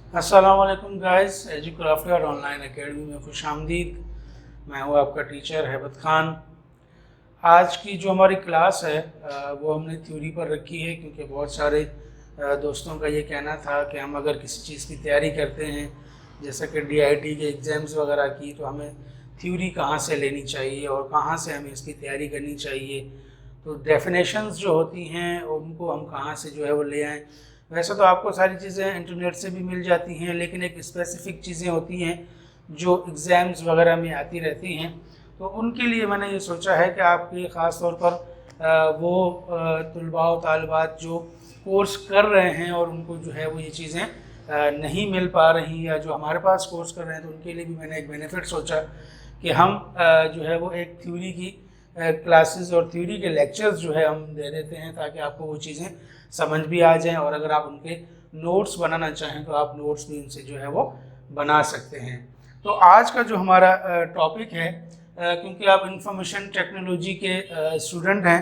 अस्सलाम वालेकुम गाइस, एजुक्राफ्ट और ऑनलाइन एकेडमी में खुश आमदीद। मैं हूँ आपका टीचर हैबत खान। आज की जो हमारी क्लास है वो हमने थ्योरी पर रखी है, क्योंकि बहुत सारे दोस्तों का ये कहना था कि हम अगर किसी चीज़ की तैयारी करते हैं, जैसे कि DIT के एग्ज़ाम्स वगैरह की, तो हमें थ्योरी कहाँ से लेनी चाहिए और कहाँ से हमें इसकी तैयारी करनी चाहिए। तो डेफिनेशंस जो होती हैं उनको हम कहाँ से जो है वो ले आएँ। वैसे तो आपको सारी चीज़ें इंटरनेट से भी मिल जाती हैं, लेकिन एक स्पेसिफ़िक चीज़ें होती हैं जो एग्ज़ाम्स वगैरह में आती रहती हैं, तो उनके लिए मैंने ये सोचा है कि आपके ख़ास तौर पर वो तलबा और तालिबात जो कोर्स कर रहे हैं और उनको जो है वो ये चीज़ें नहीं मिल पा रही, या जो हमारे पास कोर्स कर रहे हैं, तो उनके लिए भी मैंने एक बेनिफिट सोचा कि हम जो है वो एक थ्योरी की क्लासेस और थ्योरी के लेक्चर्स जो है हम दे देते हैं, ताकि आपको वो चीज़ें समझ भी आ जाएं, और अगर आप उनके नोट्स बनाना चाहें तो आप नोट्स भी उनसे जो है वो बना सकते हैं। तो आज का जो हमारा टॉपिक है, क्योंकि आप इंफॉर्मेशन टेक्नोलॉजी के स्टूडेंट हैं,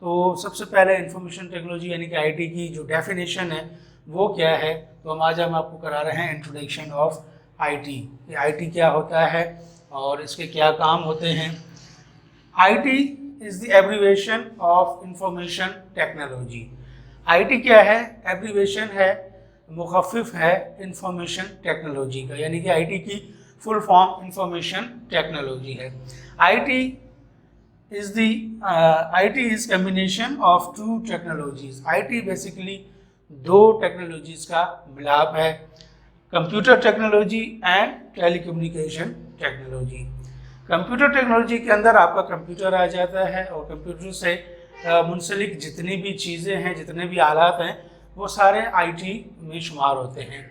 तो सबसे पहले इंफॉर्मेशन टेक्नोलॉजी यानी कि IT की जो डेफिनेशन है वो क्या है, तो हम आपको करा रहे हैं इंट्रोडक्शन ऑफ IT। IT क्या होता है और इसके क्या काम होते हैं। IT is the abbreviation of information technology. IT क्या है? एब्रीवेशन है, मुखफ़िफ़ है इंफॉर्मेशन टेक्नोलॉजी का, यानी कि IT की फुल फॉर्म इंफॉर्मेशन टेक्नोलॉजी है। IT is combination of two technologies. IT basically दो टेक्नोलॉजीज़ का मिलाप है, computer technology and telecommunication technology. Computer technology के अंदर आपका कंप्यूटर आ जाता है, और कंप्यूटर से मुंसलिक जितनी भी चीज़ें हैं, जितने भी आलात हैं, वो सारे IT में शुमार होते हैं।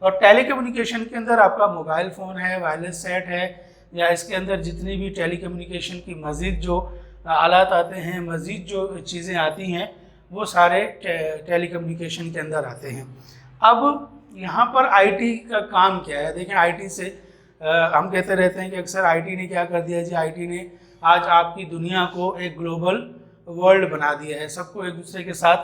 और टेलीकम्युनिकेशन के अंदर आपका मोबाइल फ़ोन है, वायरलेस सेट है, या इसके अंदर जितनी भी टेलीकम्युनिकेशन की मज़ीद जो आलात आते हैं, मज़ीद जो चीज़ें आती हैं, वो सारे टेलीकम्युनिकेशन के अंदर आते हैं। अब यहाँ पर IT का काम क्या है? देखें, IT से हम कहते रहते हैं कि अक्सर IT ने क्या कर दिया जी, IT ने आज आपकी दुनिया को एक ग्लोबल वर्ल्ड बना दिया है, सबको एक दूसरे के साथ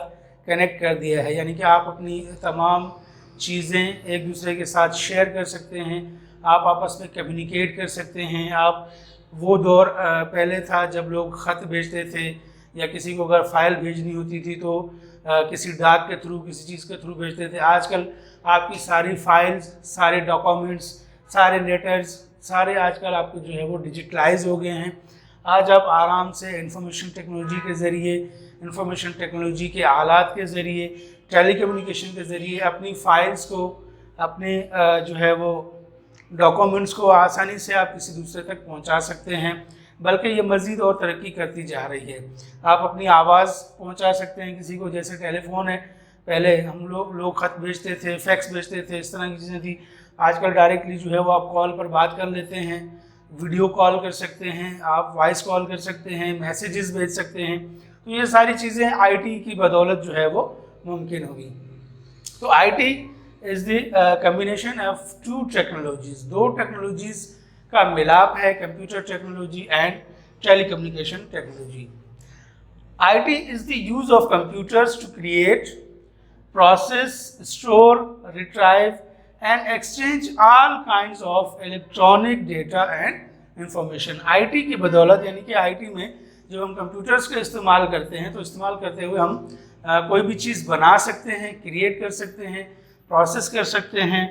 कनेक्ट कर दिया है, यानी कि आप अपनी तमाम चीज़ें एक दूसरे के साथ शेयर कर सकते हैं, आप आपस में कम्युनिकेट कर सकते हैं। आप वो दौर पहले था जब लोग ख़त भेजते थे, या किसी को अगर फ़ाइल भेजनी होती थी तो किसी डाक के थ्रू, किसी चीज़ के थ्रू भेजते थे। आजकल आपकी सारी फाइल्स, सारे डॉक्यूमेंट्स, सारे लेटर्स, सारे आजकल आपको जो है वो डिजिटलाइज हो गए हैं। आज आप आराम से इंफॉर्मेशन टेक्नोलॉजी के ज़रिए, इंफॉर्मेशन टेक्नोलॉजी के आलात के ज़रिए, टेलीकम्युनिकेशन के ज़रिए अपनी फ़ाइल्स को, अपने जो है वो डॉक्यूमेंट्स को आसानी से आप किसी दूसरे तक पहुंचा सकते हैं। बल्कि ये मज़ीद और तरक्की करती जा रही है। आप अपनी आवाज़ पहुंचा सकते हैं किसी को, जैसे टेलीफोन है, पहले हम लोग ख़त भेजते थे, फैक्स भेजते थे, इस तरह की चीज़ें थी। आजकल डायरेक्टली जो है वो आप कॉल पर बात कर लेते हैं, वीडियो कॉल कर सकते हैं, आप वॉइस कॉल कर सकते हैं, मैसेजेस भेज सकते हैं। तो ये सारी चीज़ें IT की बदौलत जो है वो मुमकिन होगी। तो IT is the combination of two technologies, दो टेक्नोलॉजीज़ का मिलाप है, computer technology and telecommunication technology. IT is the use of computers to create, process, store, retrieve and exchange all kinds of electronic data and information। IT की बदौलत, यानी कि IT में जब हम कंप्यूटर्स का इस्तेमाल करते हैं, तो इस्तेमाल करते हुए हम कोई भी चीज़ बना सकते हैं, क्रिएट कर सकते हैं, प्रोसेस कर सकते हैं,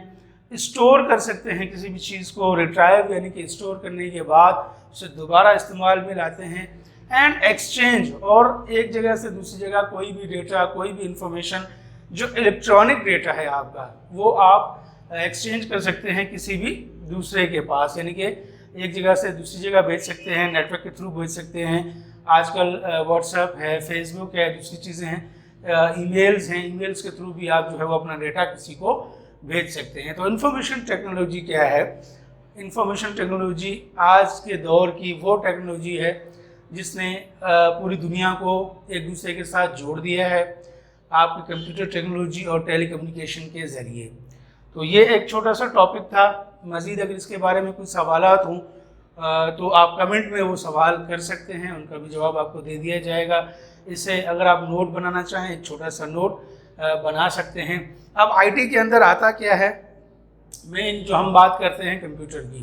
स्टोर कर सकते हैं किसी भी चीज़ को, रिट्राइव यानी कि स्टोर करने के बाद उसे दोबारा इस्तेमाल में लाते हैं, एंड एक्सचेंज, और एक जगह से दूसरी जगह कोई भी डेटा, कोई भी इंफॉर्मेशन जो इलेक्ट्रॉनिक डेटा है आपका, वो आप एक्सचेंज कर सकते हैं किसी भी दूसरे के पास, यानी कि एक जगह से दूसरी जगह भेज सकते हैं, नेटवर्क के थ्रू भेज सकते हैं। आजकल व्हाट्सएप है, फेसबुक है, दूसरी चीज़ें हैं, ईमेल्स हैं, ईमेल्स के थ्रू भी आप जो है वो अपना डेटा किसी को भेज सकते हैं। तो इंफॉर्मेशन टेक्नोलॉजी क्या है? इंफॉर्मेशन टेक्नोलॉजी आज के दौर की वो टेक्नोलॉजी है जिसने पूरी दुनिया को एक दूसरे के साथ जोड़ दिया है, आपकी कंप्यूटर टेक्नोलॉजी और टेलीकम्युनिकेशन के ज़रिए। तो ये एक छोटा सा टॉपिक था। मज़ीद अगर इसके बारे में कुछ सवालात हों तो आप कमेंट में वो सवाल कर सकते हैं, उनका भी जवाब आपको दे दिया जाएगा। इससे अगर आप नोट बनाना चाहें, एक छोटा सा नोट बना सकते हैं। अब IT के अंदर आता क्या है? मेन जो हम बात करते हैं कंप्यूटर की,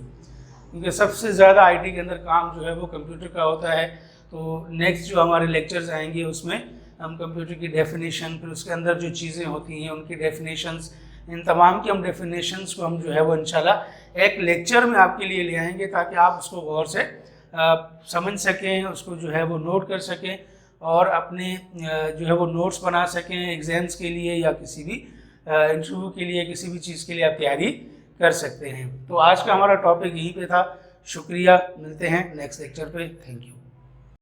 क्योंकि सबसे ज़्यादा आईटी के अंदर काम जो है वो कंप्यूटर का होता है। तो नेक्स्ट जो हमारे लेक्चर्स आएंगे उसमें हम कंप्यूटर की डेफिनेशन, फिर उसके अंदर जो चीज़ें होती हैं उनकी डेफिनेशंस, इन तमाम की हम डेफिनेशंस को हम जो है वो इंशाल्लाह एक लेक्चर में आपके लिए ले आएंगे, ताकि आप उसको गौर से समझ सकें, उसको जो है वो नोट कर सकें और अपने जो है वो नोट्स बना सकें एग्ज़ाम्स के लिए या किसी भी इंटरव्यू के लिए, किसी भी चीज़ के लिए आप तैयारी कर सकते हैं। तो आज का हमारा टॉपिक यहीं पे था। शुक्रिया, मिलते हैं नेक्स्ट लेक्चर पे। Thank you.